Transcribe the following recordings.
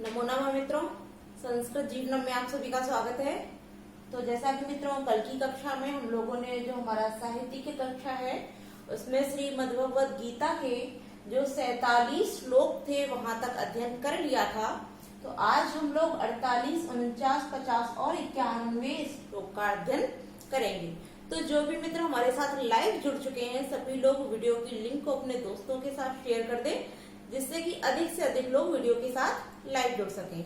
नमो नमः मित्रों, संस्कृत जीवनम में आप सभी का स्वागत है। तो जैसा कि मित्रों कल की कक्षा में हम लोगों ने जो हमारा साहित्य की कक्षा है उसमें श्रीमद् भगवद गीता के जो 47 श्लोक थे वहां तक अध्ययन कर लिया था। तो आज हम लोग 48, 49, 50 और 91 श्लोक का अध्ययन करेंगे। तो जो भी मित्र हमारे साथ लाइव जुड़ चुके हैं सभी लोग वीडियो की लिंक को अपने दोस्तों के साथ शेयर कर दें, जिससे कि अधिक से अधिक लोग वीडियो के साथ लाइव जुड़ सकें।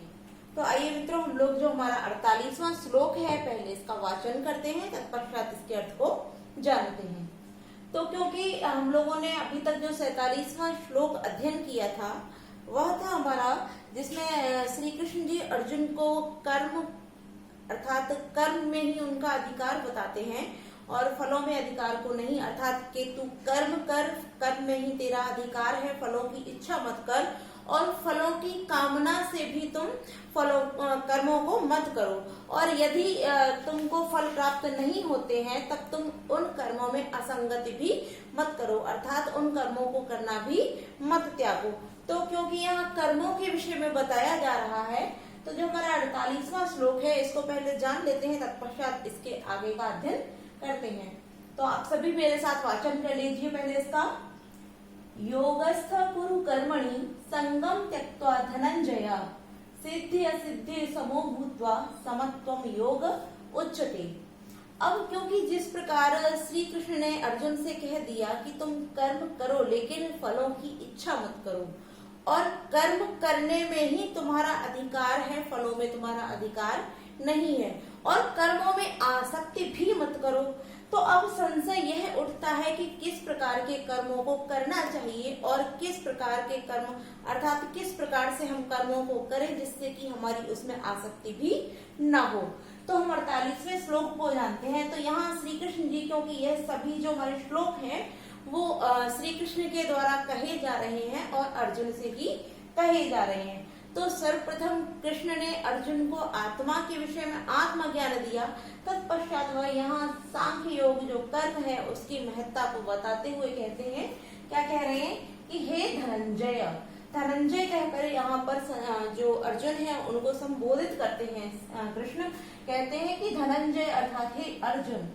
तो आइए मित्रों, हम लोग जो हमारा 48वां श्लोक है पहले इसका वाचन करते हैं, तत्पश्चात इसके अर्थ को जानते हैं। तो क्योंकि हम लोगों ने अभी तक जो 47वां श्लोक अध्ययन किया था वह था हमारा जिसमें श्री कृष्ण जी अर्जुन को कर्म अर्थात कर्म में ही उनका अधिकार बताते हैं और फलों में अधिकार को नहीं, अर्थात कि तू कर्म कर, कर्म में ही तेरा अधिकार है, फलों की इच्छा मत कर और फलों की कामना से भी तुम कर्मों को मत करो। और यदि तुमको फल प्राप्त नहीं होते हैं तब तुम उन कर्मों में असंगति भी मत करो, अर्थात उन कर्मों को करना भी मत त्यागो। तो क्योंकि यहाँ कर्मों के विषय में बताया जा रहा है तो जो हमारा 48वां श्लोक है इसको पहले जान लेते हैं, तत्पश्चात इसके आगे का अध्ययन करते हैं। तो आप सभी मेरे साथ वाचन कर लीजिए पहले इसका। योगस्थ कुरु कर्मणि संगम त्यक्त्वा धनंजय सिद्धि असिद्धि समो भूत्वा समत्वम योग उच्यते। अब क्योंकि जिस प्रकार श्री कृष्ण ने अर्जुन से कह दिया कि तुम कर्म करो लेकिन फलों की इच्छा मत करो और कर्म करने में ही तुम्हारा अधिकार है, फलों में तुम्हारा अधिकार नहीं है, और कर्मों में आसक्ति भी मत करो। तो अब संशय यह उठता है कि किस प्रकार के कर्मों को करना चाहिए और किस प्रकार के कर्म अर्थात किस प्रकार से हम कर्मों को करें जिससे कि हमारी उसमें आसक्ति भी न हो। तो हम 48वें श्लोक को जानते हैं। तो यहाँ श्री कृष्ण जी, क्योंकि यह सभी जो हमारे श्लोक हैं वो श्री कृष्ण के द्वारा कहे जा रहे हैं और अर्जुन से ही कहे जा रहे हैं। तो सर्वप्रथम कृष्ण ने अर्जुन को आत्मा के विषय में आत्मज्ञान दिया, तत्पश्चात वह यहाँ सांख्य योग जो कर्म है उसकी महत्ता को बताते हुए कहते हैं, क्या कह रहे हैं कि हे धनंजय, धनंजय कहकर यहाँ पर जो अर्जुन है उनको संबोधित करते हैं। कृष्ण कहते हैं कि धनंजय अर्थात हे अर्जुन,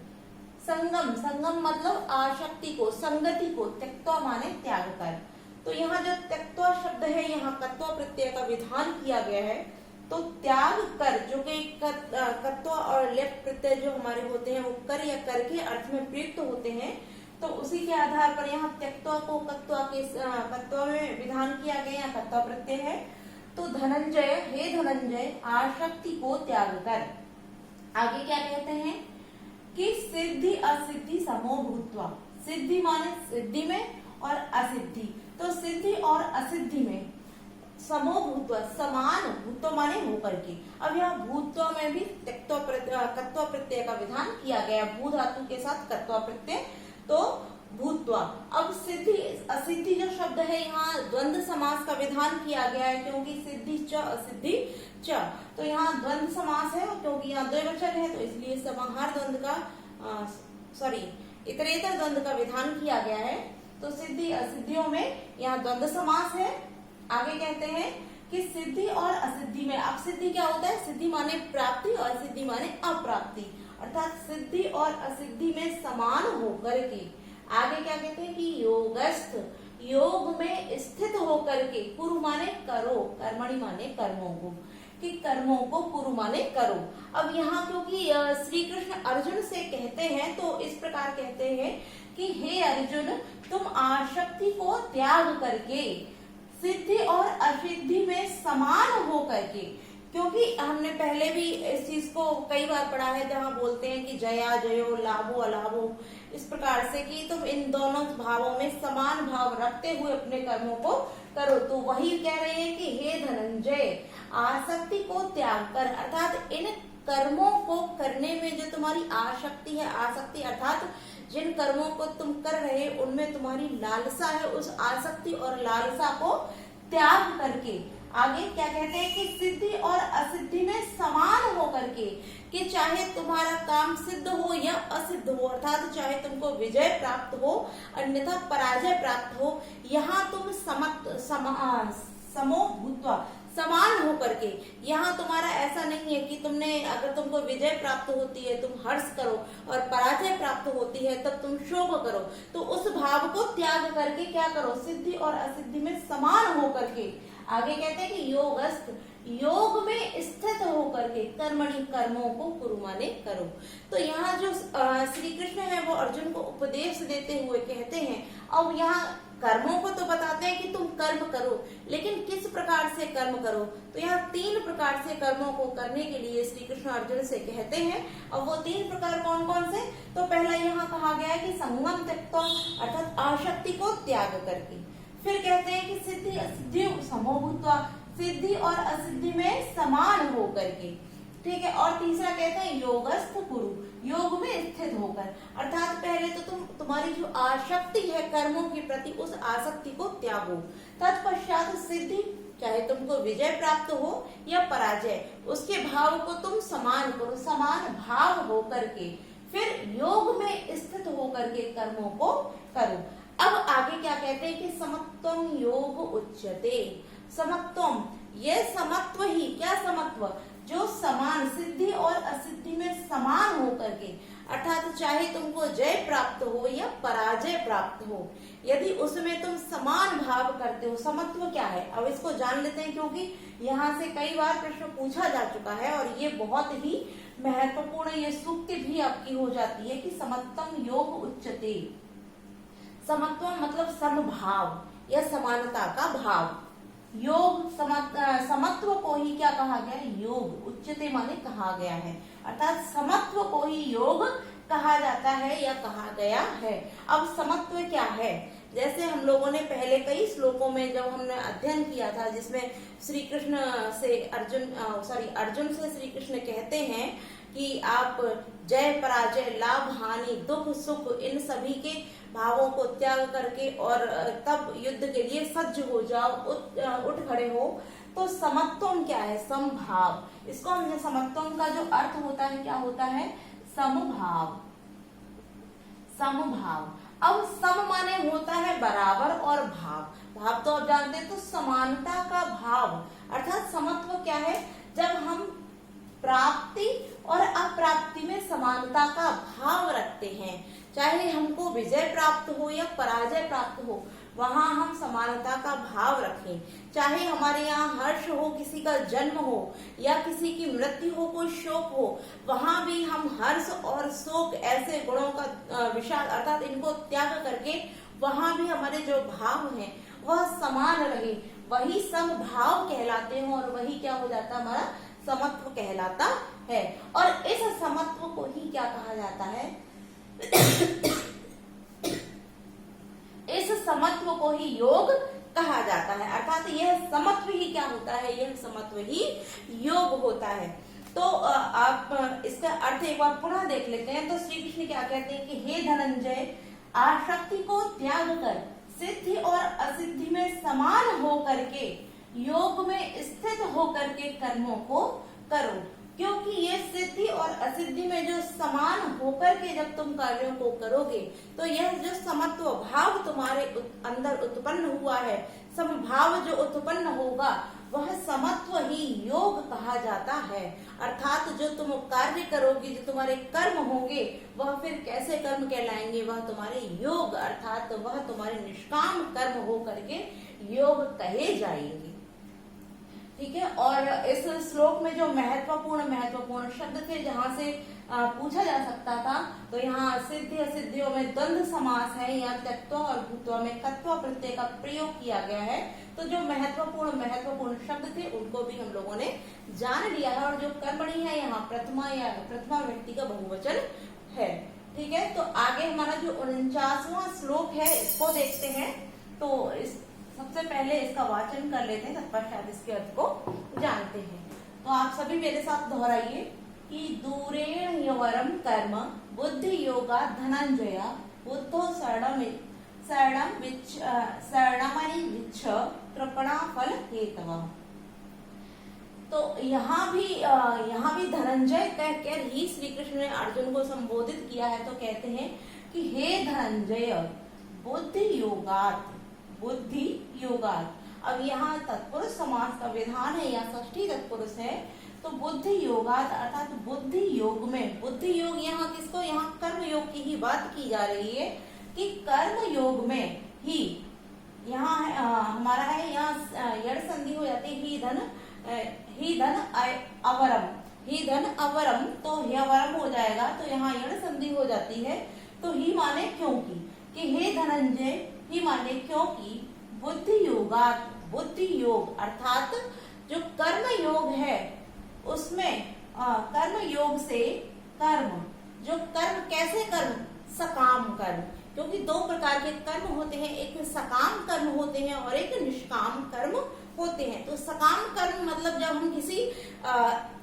संगम, संगम मतलब आसक्ति को, संगति को, त्यक्त्वा माने त्याग कर। तो यहाँ जो त्यक्त्वा शब्द है यहाँ कत्वा प्रत्यय का विधान किया गया है। तो त्याग कर, जो कि कत्वा और लेप प्रत्यय जो हमारे होते हैं वो कर या कर के अर्थ में प्रयुक्त होते हैं, तो उसी के आधार पर यहाँ त्यक्त्वा को कत्वा में विधान किया गया, कत्वा प्रत्यय है। तो धनंजय, हे धनंजय, आसक्ति को त्याग कर। आगे क्या कहते हैं कि सिद्धि असिद्धि समो भूत्वा, सिद्धि माने सिद्धि में और असिद्धि, तो सिद्धि और असिद्धि में समो भूत्वा, समान, भूत्वा माने होकर के। अब यहाँ भूत्वा में भी कत्वा प्रत्यय का विधान किया गया, भू धातु के साथ कत्वा प्रत्यय, तो भूत्वा। अब सिद्धि असिद्धि जो शब्द है यहाँ द्वंद्व समास का विधान किया गया है, क्योंकि सिद्धि च असिद्धि च, तो यहाँ द्वंद्व समास है, क्योंकि यहाँ द्विवचन है तो इसलिए समाहार द्वंद्व का इतरेतर द्वंद्व का विधान किया गया है। तो सिद्धि असिद्धियों में यहाँ द्वंद्व समास है। आगे कहते हैं कि सिद्धि और असिद्धि में, अब सिद्धि क्या होता है, सिद्धि माने प्राप्ति और असिद्धि माने अप्राप्ति, अर्थात सिद्धि और असिद्धि में समान होकर के। आगे क्या कहते हैं कि योगस्थ, योग में स्थित होकर के, कुरु माने करो, कर्मणि माने कर्मों को, कि कर्मों को कुरु माने करो। अब यहाँ क्योंकि श्री कृष्ण अर्जुन से कहते हैं तो इस प्रकार कहते हैं कि हे अर्जुन, तुम आसक्ति को त्याग करके सिद्धि और असिद्धि में समान हो करके, क्योंकि हमने पहले भी इस चीज को कई बार पढ़ा है जहाँ बोलते हैं कि जया जयो लाभो अलाभो, इस प्रकार से कि तुम इन दोनों भावों में समान भाव रखते हुए अपने कर्मों को करो। तो वही कह रहे हैं कि हे धनंजय, आसक्ति को त्याग कर, अर्थात इन कर्मों को करने में जो तुम्हारी आसक्ति है, आसक्ति अर्थात जिन कर्मों को तुम कर रहे उनमें तुम्हारी लालसा है, उस आसक्ति और लालसा को त्याग करके। आगे क्या कहते हैं कि सिद्धि और असिद्धि में समान हो करके, कि चाहे तुम्हारा काम सिद्ध हो या असिद्ध हो, अर्थात चाहे तुमको विजय प्राप्त हो अन्यथा पराजय प्राप्त हो, यहाँ तुम समो भूत्वा, समान होकर के। यहाँ तुम्हारा ऐसा नहीं है कि तुमने अगर तुमको विजय प्राप्त होती है तुम हर्ष करो और पराजय प्राप्त होती है तब तुम शोक करो। तो उस भाव को त्याग करके क्या करो, सिद्धि और असिद्धि में समान होकर के। आगे कहते हैं कि योगस्थ, योग में स्थित होकर के कर्मणि, कर्मों को कुरु माने करो। तो यहाँ जो श्री कृष्ण है वो अर्जुन को उपदेश देते हुए कहते हैं, अब यहाँ कर्मों को तो बताते हैं कि तुम कर्म करो, लेकिन किस प्रकार से कर्म करो। तो यहाँ 3 प्रकार से कर्मों को करने के लिए श्री कृष्ण अर्जुन से कहते हैं। और वो 3 प्रकार कौन कौन से, तो पहला यहाँ कहा गया है कि संगम त्यक्त्वा, अर्थात आसक्ति को त्याग करके। फिर कहते हैं कि सिद्धि असिद्धि समोभूत्वा, सिद्धि और असिद्धि में समान हो करके, ठीक है। और तीसरा कहते हैं योगस्थ कुरु, योग में स्थित होकर, अर्थात पहले तो तुम्हारी जो आसक्ति है कर्मों के प्रति उस आसक्ति को त्यागो। तत्पश्चात सिद्धि, चाहे तुमको विजय प्राप्त हो या पराजय, उसके भाव को तुम समान करो, समान भाव हो करके। फिर योग में स्थित होकर के कर्मों को करो। अब आगे क्या कहते हैं कि समत्वम योग उच्यते। समत्वम, ये समत्व ही, क्या समत्व, जो समान, सिद्धि और असिद्धि में समान हो करके, अर्थात चाहे तुमको जय प्राप्त हो या पराजय प्राप्त हो, यदि उसमें तुम समान भाव करते हो। समत्व क्या है, अब इसको जान लेते हैं, क्योंकि यहाँ से कई बार प्रश्न पूछा जा चुका है और ये बहुत ही महत्वपूर्ण, ये सूक्ति भी आपकी हो जाती है कि समत्वम योग उच्यते। समत्व मतलब समभाव या समानता का भाव। योग समत्व को ही क्या कहा गया है, योग। उच्चते माने कहा गया है, अर्थात समत्व को ही योग कहा जाता है या कहा गया है। अब समत्व क्या है, जैसे हम लोगों ने पहले कई श्लोकों में जब हमने अध्ययन किया था, जिसमें श्री कृष्ण से अर्जुन से श्री कृष्ण कहते हैं कि आप जय पराजय, लाभ हानि, दुख सुख, इन सभी के भावों को त्याग करके और तब युद्ध के लिए सज्ज हो जाओ, उठ खड़े हो। तो समत्वम क्या है, समभाव। इसको हमने, समत्वम का जो अर्थ होता है क्या होता है, समभाव। समभाव, अब सम माने होता है बराबर और भाव। भाव तो आप जानते हैं, तो समानता का भाव, अर्थात समत्व क्या है, जब हम प्राप्ति और अप्राप्ति में समानता का भाव रखते हैं। चाहे हमको विजय प्राप्त हो या पराजय प्राप्त हो, वहां हम समानता का भाव रखें। चाहे हमारे यहाँ हर्ष हो, किसी का जन्म हो या किसी की मृत्यु हो, कोई शोक हो, वहां भी हम हर्ष और शोक, ऐसे गुणों का विषाद, अर्थात इनको त्याग करके वहां भी हमारे जो भाव हैं वह समान रहे, वही समभाव कहलाते हैं और वही क्या हो जाता है, हमारा समत्व कहलाता है। और इस समत्व को ही क्या कहा जाता है, इस समत्व को ही योग कहा जाता है। अर्थात यह समत्व ही क्या होता है, यह समत्व ही योग होता है। तो आप इसका अर्थ एक बार पुनः देख लेते हैं। तो श्री कृष्ण क्या कहते हैं कि हे धनंजय, आसक्ति को त्याग कर सिद्धि और असिद्धि में समान हो करके योग में स्थित होकर के कर्मों को करो। क्योंकि ये सिद्धि और असिद्धि में जो समान होकर के जब तुम कार्यों को करोगे, तो यह जो समत्व भाव तुम्हारे अंदर उत्पन्न हुआ है, समभाव जो उत्पन्न होगा, वह समत्व ही योग कहा जाता है। अर्थात जो तुम कार्य करोगे, जो तुम्हारे कर्म होंगे, वह फिर कैसे कर्म कहलाएंगे, वह तुम्हारे योग, अर्थात वह तुम्हारे निष्काम कर्म हो करके योग कहे जाएंगे। ठीक है। और इस श्लोक में जो महत्वपूर्ण शब्द थे, जहाँ से पूछा जा सकता था, तो यहाँ सिद्धि असिद्धियों में द्वंद्व समास है, यहाँ त्यक्त्वा और भूत्वा में कत्वा प्रत्यय का प्रयोग किया गया है। तो जो महत्वपूर्ण शब्द थे उनको भी हम लोगों ने जान लिया है। और जो कर्मणि है, यहाँ प्रथमा व्यक्ति का बहुवचन है। ठीक है। तो आगे हमारा जो 49वां श्लोक है, इसको देखते हैं। तो सबसे पहले इसका वाचन कर लेते हैं, तत्पश्चात इसके अर्थ को जानते हैं। तो आप सभी मेरे साथ दोहराइए कि दूरेण यवरम कर्म बुद्धि योगा धनंजय बुद्धो शरणमनि विच्छ कृपणा फल हेतव। तो यहाँ भी धनंजय कहकर ही श्री कृष्ण ने अर्जुन को संबोधित किया है। तो कहते हैं कि हे धनंजय, बुद्धि योगात, अब यहाँ तत्पुरुष समास का विधान है या षष्ठी तत्पुरुष है, तो बुद्धि योगात अर्थात बुद्धि योग में, बुद्धि योग यहाँ किसको, यहाँ कर्म योग की ही बात की जा रही है कि कर्म योग में ही यहाँ हमारा है, यहाँ यड़ संधि हो जाती है, ही धन अवरम, ही धन अवरम, तो ह्यवरम हो जाएगा, तो यहाँ यड़ संधि हो जाती है। तो ही माने क्योंकि, कि हे धनंजय, ही माने क्योंकि बुद्धि योगात, बुद्धि योग अर्थात जो कर्म योग है उसमें कर्म योग से कर्म, जो कर्म कैसे कर्म, सकाम कर्म, क्योंकि दो प्रकार के कर्म होते हैं, एक सकाम कर्म होते हैं और एक निष्काम कर्म होते हैं। तो सकाम कर्म मतलब जब हम किसी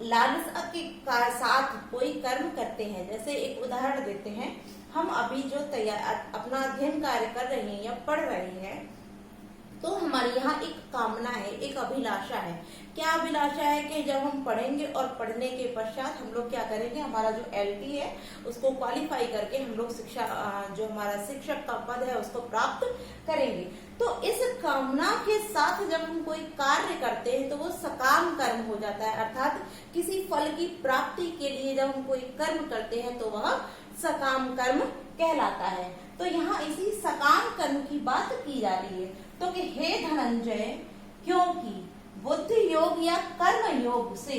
लालसा के साथ कोई कर्म करते हैं, जैसे एक उदाहरण देते हैं, हम अभी जो अपना अध्ययन कार्य कर रहे हैं या पढ़ रहे हैं, तो हमारे यहाँ एक कामना है, एक अभिलाषा है। क्या अभिलाषा है कि जब हम पढ़ेंगे और पढ़ने के पश्चात हम लोग क्या करेंगे, हमारा जो LT है उसको क्वालिफाई करके हम लोग शिक्षा, जो हमारा शिक्षक का पद है उसको प्राप्त करेंगे। तो इस कामना के साथ जब हम कोई कार्य करते हैं तो वो सकाम कर्म हो जाता है, अर्थात किसी फल की प्राप्ति के लिए जब हम कोई कर्म करते हैं तो वह सकाम कर्म कहलाता है। तो यहाँ इसी सकाम कर्म की बात की जा रही है। तो कि हे धनंजय, क्योंकि बुद्धि योग या कर्म योग से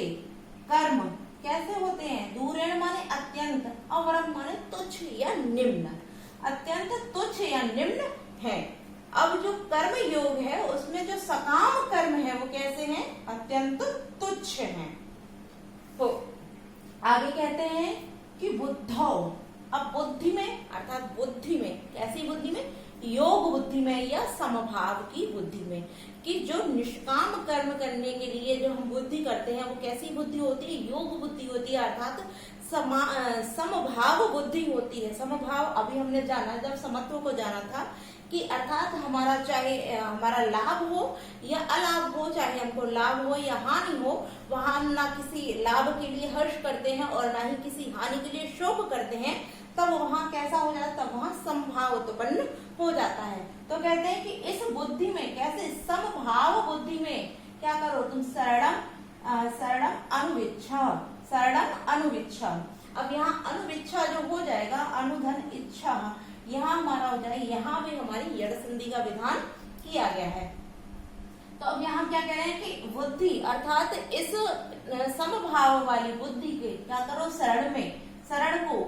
कर्म कैसे होते हैं, दूरेण माने अत्यंत, अवरम माने तुच्छ या निम्न, अत्यंत तुच्छ या निम्न है। अब जो कर्म योग है उसमें जो सकाम कर्म है वो कैसे हैं, अत्यंत तुच्छ हैं। तो आगे कहते हैं कि बुद्धौ, अब बुद्धि में अर्थात बुद्धि में, कैसी बुद्धि में, योग बुद्धि में या समभाव की बुद्धि में, कि जो निष्काम कर्म करने के लिए जो हम बुद्धि करते हैं वो कैसी बुद्धि होती है, योग बुद्धि होती है, अर्थात समभाव बुद्धि होती है। समभाव अभी हमने जाना, जब समत्व को जाना था कि अर्थात हमारा चाहे हमारा लाभ हो या अलाभ हो, चाहे हमको लाभ हो या हानि हो, वहां हम ना किसी लाभ के लिए हर्ष करते हैं और ना ही किसी हानि के लिए शोक करते हैं, तब वहां कैसा हो जाता है, तब वहां समभाव उत्पन्न हो जाता है। तो कहते हैं कि इस बुद्धि में कैसे, समभाव बुद्धि में क्या करो तुम, शरणम अनुविच्छा, शरणम अनुविच्छा। अब यहाँ अनुविच्छा जो हो जाएगा, अनुधन इच्छा, यहाँ हमारा हो जाए, यहाँ भी हमारी यड़ संधि का विधान किया गया है। तो अब यहाँ क्या कह रहे हैं कि बुद्धि अर्थात इस समभाव वाली बुद्धि के क्या करो, शरण में, शरण को,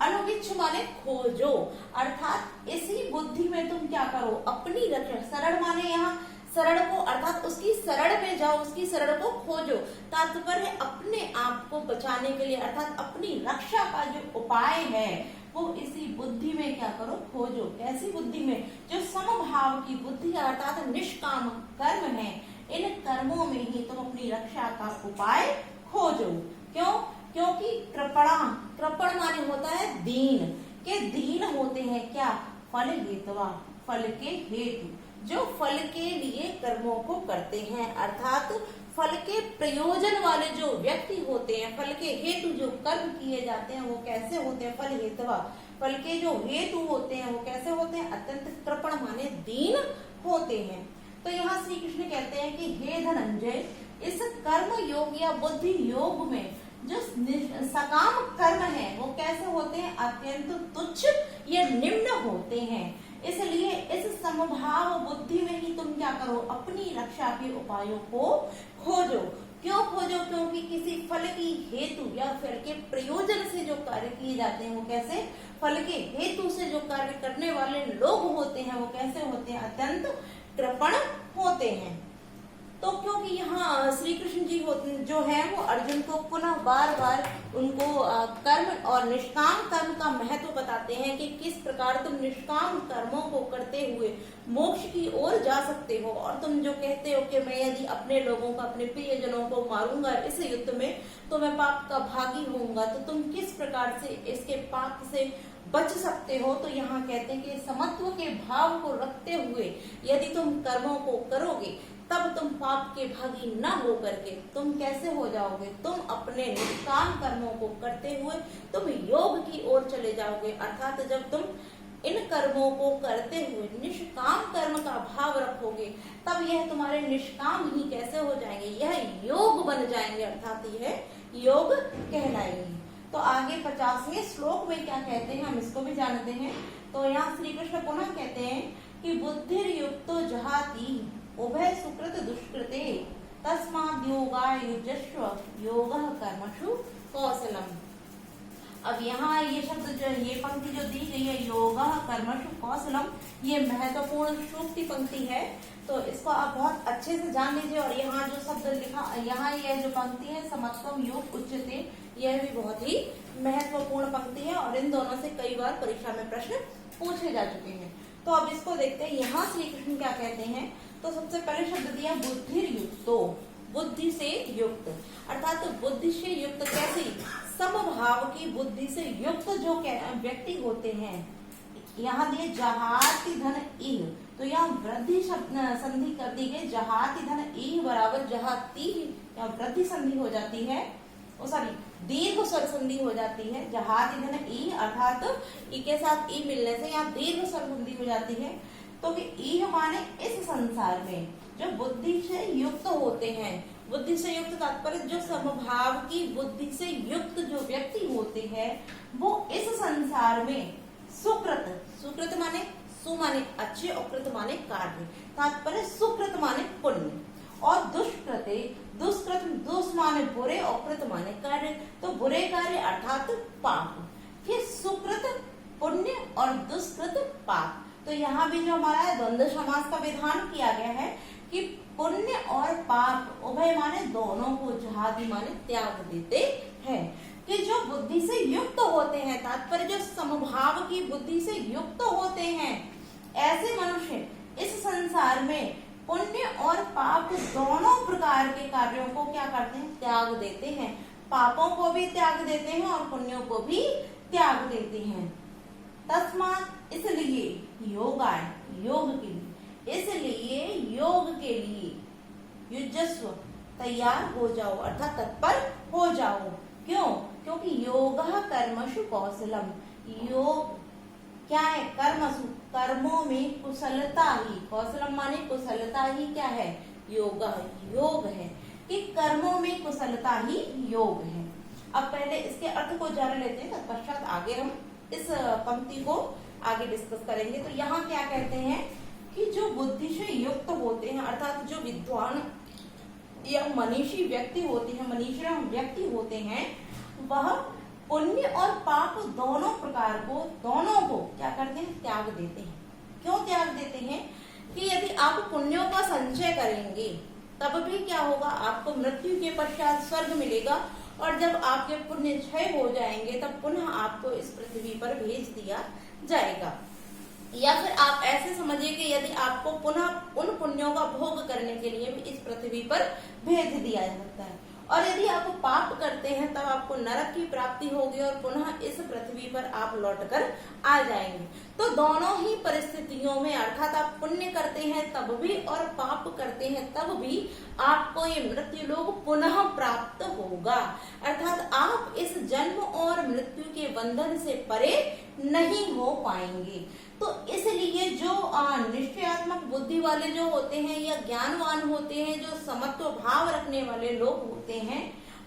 अनुविच्छ माने खोजो, अर्थात इसी बुद्धि में तुम क्या करो, अपनी रक्षा, शरण माने यहाँ शरण को अर्थात उसकी शरण में जाओ, उसकी शरण को खोजो, तात्पर्य अपने आप को बचाने के लिए अर्थात अपनी रक्षा का जो उपाय है वो इसी बुद्धि में क्या करो, खोजो। कैसी बुद्धि में, जो समभाव की बुद्धि अर्थात निष्काम कर्म है, इन कर्मों में ही तुम अपनी रक्षा का उपाय खोजो। क्यों, क्योंकि कृपण माने होता है दीन, के दीन होते हैं क्या, फल हेतवा, फल के हेतु, जो फल के लिए कर्मों को करते हैं, अर्थात फल के प्रयोजन वाले जो व्यक्ति होते हैं, फल के हेतु जो कर्म किए जाते हैं वो कैसे होते हैं, फल हेतवा, फल के जो हेतु होते हैं वो कैसे होते हैं, अत्यंत कृपण माने दीन होते हैं। तो यहाँ श्री कृष्ण कहते हैं कि हे धनंजय, इस कर्म योग या बुद्धि योग में जो सकाम कर्म है वो कैसे होते हैं, अत्यंत तुच्छ या निम्न होते हैं। इसलिए इस समभाव बुद्धि में ही तुम क्या करो, अपनी रक्षा के उपायों को खोजो। क्यों खोजो, क्योंकि किसी फल की हेतु या फल के प्रयोजन से जो कार्य किए जाते हैं वो कैसे, फल के हेतु से जो कार्य करने वाले लोग होते हैं वो कैसे होते हैं, अत्यंत कृपण होते हैं। तो क्योंकि यहाँ श्री कृष्ण जी जो है वो अर्जुन को पुनः बार बार उनको कर्म और निष्काम कर्म का महत्व बताते हैं कि किस प्रकार तुम निष्काम कर्मों को करते हुए मोक्ष की ओर जा सकते हो। और तुम जो कहते हो कि मैं यदि अपने लोगों को, अपने प्रियजनों को मारूंगा इस युद्ध में तो मैं पाप का भागी होऊंगा, तो तुम किस प्रकार से इसके पाप से बच सकते हो। तो यहाँ कहते हैं कि समत्व के भाव को रखते हुए यदि तुम कर्मों को करोगे तब तुम पाप के भागी न हो करके तुम कैसे हो जाओगे, तुम अपने निष्काम कर्मों को करते हुए तुम योग की ओर चले जाओगे। अर्थात जब तुम इन कर्मों को करते हुए निष्काम कर्म का भाव रखोगे, तब यह तुम्हारे निष्काम ही कैसे हो जाएंगे, यह योग बन जाएंगे, अर्थात यह योग कहलाएंगे। तो आगे 50वें श्लोक में क्या कहते हैं हम इसको भी जानते हैं। तो यहाँ श्री कृष्ण पुनः कहते हैं कि बुद्धिर युक्तो जहाति उभय सुकृत दुष्कृते तस्माद् योगाय युज्यस्व योगः कर्मसु कौशलम। अब यहाँ ये शब्द जो ये पंक्ति जो दी गई है योगः कर्मसु कौशलम, ये महत्वपूर्ण सूक्ति पंक्ति है, तो इसको आप बहुत अच्छे से जान लीजिए। और यहाँ जो शब्द लिखा, यहाँ यह जो पंक्ति है समत्वम योग उच्यते, यह भी बहुत ही महत्वपूर्ण पंक्ति है और इन दोनों से कई बार परीक्षा में प्रश्न पूछे जा चुके हैं। तो अब इसको देखते हैं यहाँ श्री कृष्ण क्या कहते हैं। तो सबसे पहले शब्द दिया बुद्धिर युक्तो, बुद्धि से युक्त, अर्थात तो बुद्धि से युक्त कैसी, समभाव की बुद्धि से युक्त जो व्यक्ति होते हैं। यहाँ दिए जहाति धन इह, तो यहाँ वृद्धि संधि कर दी गई, जहाति धन इह बराबर जहाति, यहाँ वृद्धि संधि हो जाती है, सॉरी दीर्घ स्वर संधि हो जाती है, जहाति धन ई, अर्थात ई के साथ ई मिलने से यहाँ दीर्घ स्वर संधि हो जाती है। तो ई माने इस संसार में जो बुद्धि से युक्त होते हैं, बुद्धि से युक्त तात्पर्य जो समभाव की बुद्धि से युक्त जो व्यक्ति होते हैं वो इस संसार में सुकृत, सुकृत माने सु माने अच्छे और कृत माने कार्य, तात्पर्य सुकृत माने पुण्य, और दुष्कृते, दुष्कृत दुष् माने बुरे और कृत माने कार्य, तो बुरे कार्य अर्थात पाप, फिर सुकृत पुण्य और दुष्कृत पाप। तो यहाँ भी जो हमारा द्वंद्व समास का विधान किया गया है कि पुण्य और पाप उभय माने दोनों को, जहादि माने त्याग देते हैं, कि जो बुद्धि से युक्त होते हैं, तात्पर्य जो समभाव की बुद्धि से युक्त होते हैं, ऐसे मनुष्य इस संसार में पुण्य और पाप दोनों प्रकार के कार्यों को क्या करते हैं, त्याग देते हैं, पापों को भी त्याग देते हैं और पुण्यों को भी त्याग देते हैं। तस्मात् इसलिए योगाय, योग के लिए, इसलिए योग के लिए युजस्व तैयार हो जाओ, अर्थात तत्पर हो जाओ। क्यों? क्योंकि योगः कर्मसु कौशलम, योग क्या है, कर्मसु कर्मों में कुशलता ही, कौशलम माने कुशलता ही क्या है, योग, योग है कि कर्मों में कुशलता ही योग है। अब पहले इसके अर्थ को जान लेते हैं, तत्पश्चात आगे हम इस पंक्ति को आगे डिस्कस करेंगे। तो यहाँ क्या कहते हैं कि जो बुद्धि से युक्त होते हैं, अर्थात जो विद्वान या मनीषी व्यक्ति होते हैं, मनीषी व्यक्ति होते हैं, वह पुण्य और पाप दोनों प्रकार को, दोनों को क्या करते हैं, त्याग देते हैं। क्यों त्याग देते हैं कि यदि आप पुण्यों का संचय करेंगे तब भी क्या होगा, आपको मृत्यु के पश्चात स्वर्ग मिलेगा, और जब आपके पुण्य क्षय हो जाएंगे तब पुनः आपको इस पृथ्वी पर भेज दिया जाएगा। या फिर आप ऐसे समझिए कि यदि आपको पुनः उन पुण्यों का भोग करने के लिए भी इस पृथ्वी पर भेज दिया जाता है, और यदि आप पाप करते हैं तब आपको नरक की प्राप्ति होगी और पुनः इस पृथ्वी पर आप लौटकर आ जाएंगे। तो दोनों ही परिस्थितियों में, अर्थात आप पुण्य करते हैं तब भी और पाप करते हैं तब भी आपको ये मृत्यु लोक पुनः प्राप्त होगा, अर्थात आप इस जन्म और मृत्यु के बंधन से परे नहीं हो पाएंगे। तो इसलिए जो निश्चयात्मक बुद्धि वाले जो होते हैं या ज्ञानवान होते हैं, जो समत्व भाव रखने वाले लोग होते हैं,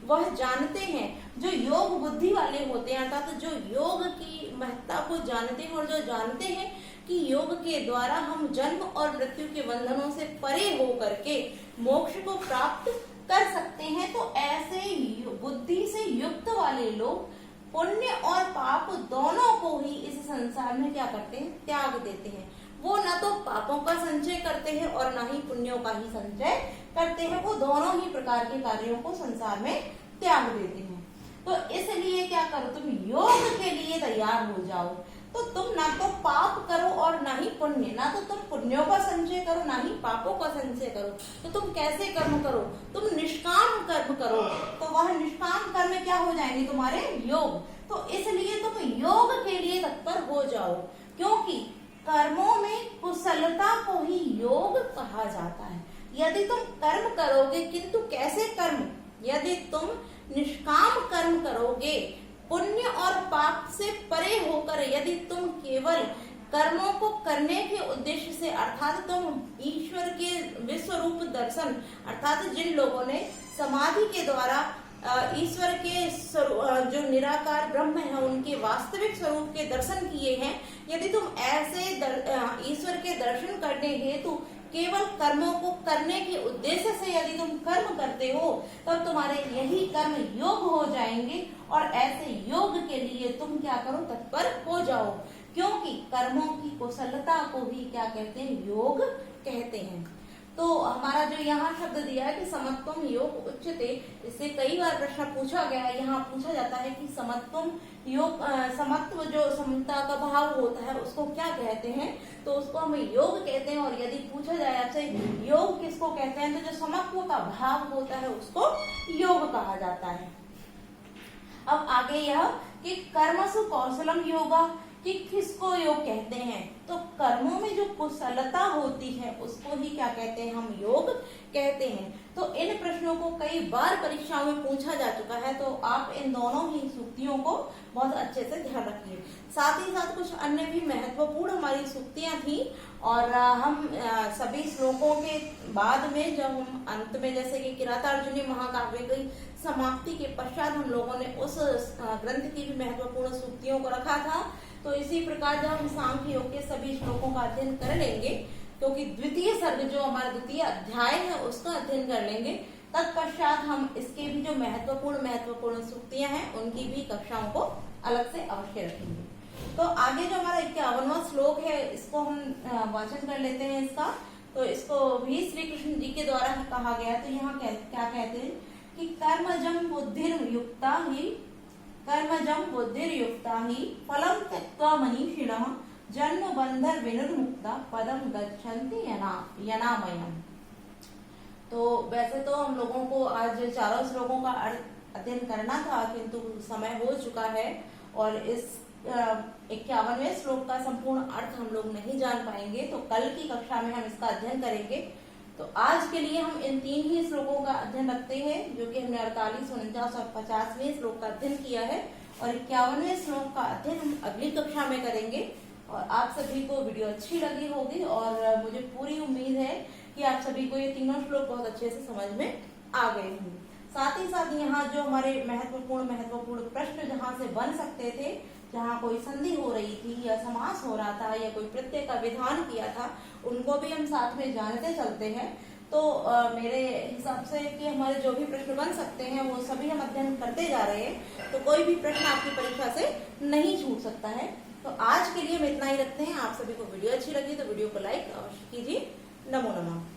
वह जानते हैं, जो योग बुद्धि वाले होते हैं, अर्थात जो योग की महत्ता को जानते हैं और जो जानते हैं कि योग के द्वारा हम जन्म और मृत्यु के बंधनों से परे हो करके मोक्ष को प्राप्त कर सकते हैं। तो ऐसे बुद्धि से युक्त वाले लोग पुण्य और पाप दोनों को ही इस संसार में क्या करते हैं, त्याग देते हैं। वो न तो पापों का संचय करते हैं और न ही पुण्यों का ही संचय करते हैं, वो दोनों ही प्रकार के कार्यों को संसार में त्याग देते हैं। तो इसलिए क्या करो, तुम योग के लिए तैयार हो जाओ। तो तुम ना तो पाप करो और ना ही पुण्य, ना तो तुम पुण्यों का संचय करो ना ही पापों का संचय करो। तो तुम कैसे कर्म करो, तुम निष्काम कर्म करो, तो वह निष्काम कर्म क्या हो जाएंगे, तुम्हारे योग। तो इसलिए तुम योग के लिए तत्पर हो जाओ, क्योंकि कर्मों में कुशलता को ही योग कहा जाता है। यदि तुम कर्म करोगे, किंतु कैसे कर्म, यदि तुम निष्काम कर्म करोगे, पुण्य और पाप से परे होकर यदि तुम केवल कर्मों को करने के उद्देश्य से, अर्थात तुम ईश्वर के विश्व रूप दर्शन, अर्थात जिन लोगों ने समाधि के द्वारा ईश्वर के जो निराकार ब्रह्म है उनके वास्तविक स्वरूप के दर्शन किए हैं, यदि तुम ऐसे ईश्वर के दर्शन करने हेतु केवल कर्मों को करने के उद्देश्य से यदि तुम कर्म करते हो, तब तुम्हारे यही कर्म योग हो जाएंगे। और ऐसे योग के लिए तुम क्या करो, तत्पर हो जाओ, क्योंकि कर्मों की कुशलता को ही क्या कहते हैं, योग कहते हैं। तो हमारा जो यहाँ शब्द दिया है कि समत्वम योग उच्यते, इससे कई बार प्रश्न पूछा गया है। यहाँ पूछा जाता है कि समत्वम योग, समत्व जो समता का भाव होता है उसको क्या कहते हैं, तो उसको हम योग कहते हैं। और यदि पूछा जाए आपसे योग किसको कहते हैं, तो जो समत्व का भाव होता है उसको योग कहा जाता है। अब आगे यह कि कर्मसु कौशलम योगा, कि किसको योग कहते हैं, तो कर्मों में जो कुशलता होती है उसको ही क्या कहते हैं, हम योग कहते हैं। तो इन प्रश्नों को कई बार परीक्षाओं में पूछा जा चुका है, तो आप इन दोनों ही सूक्तियों को बहुत अच्छे से ध्यान रखिए। साथ ही साथ कुछ अन्य भी महत्वपूर्ण हमारी सूक्तियां थी, और हम सभी श्लोकों के बाद में जब हम अंत में, जैसे कि किरातार्जुनी महाकाव्य की समाप्ति के पश्चात हम लोगों ने उस ग्रंथ की भी महत्वपूर्ण सूक्तियों को रखा था, तो इसी प्रकार जब हम सांख्य योग के सभी श्लोकों का अध्ययन कर लेंगे, क्योंकि द्वितीय सर्ग जो हमारा द्वितीय अध्याय है उसका अध्ययन कर लेंगे, तत्पश्चात हम इसके भी जो महत्वपूर्ण सूक्तियां हैं उनकी भी कक्षाओं को अलग से अवश्य रखेंगे। तो आगे जो हमारा 51वां श्लोक है इसको हम वाचन कर लेते हैं इसका। तो इसको भी श्री कृष्ण जी के द्वारा ही कहा गया। तो यहाँ क्या कहते हैं कि कर्मजम बुद्धिर्युक्ता ही फलम त्यक्त्वा मनीषिणः जन्म बंधर विनिर्मुक्ता पदम गच्छन्ति यनामयम्। तो वैसे तो हम लोगों को आज चारों श्लोकों का अध्ययन करना था, किंतु समय हो चुका है और इस 51वें श्लोक का संपूर्ण अर्थ हम लोग नहीं जान पाएंगे। तो कल की कक्षा में हम इसका अध्ययन करेंगे। तो आज के लिए हम इन 3 ही श्लोकों का अध्ययन रखते हैं, जो कि हमने 48, 49 और 50वें श्लोक का अध्ययन किया है, और 51वें श्लोक का अध्ययन हम अगली कक्षा में करेंगे। और आप सभी को वीडियो अच्छी लगी होगी, और मुझे पूरी उम्मीद है कि आप सभी को ये तीनों श्लोक बहुत अच्छे से समझ में आ गए होंगे। साथ ही साथ यहाँ जो हमारे महत्वपूर्ण प्रश्न जहाँ से बन सकते थे, जहाँ कोई संधि हो रही थी या समास हो रहा था या कोई प्रत्यय का विधान किया था, उनको भी हम साथ में जानते चलते हैं। तो मेरे हिसाब से कि हमारे जो भी प्रश्न बन सकते हैं वो सभी हम अध्ययन करते जा रहे हैं, तो कोई भी प्रश्न आपकी परीक्षा से नहीं छूट सकता है। तो आज के लिए हम इतना ही रखते हैं। आप सभी को वीडियो अच्छी लगी तो वीडियो को लाइक अवश्य कीजिए। नमो नमः।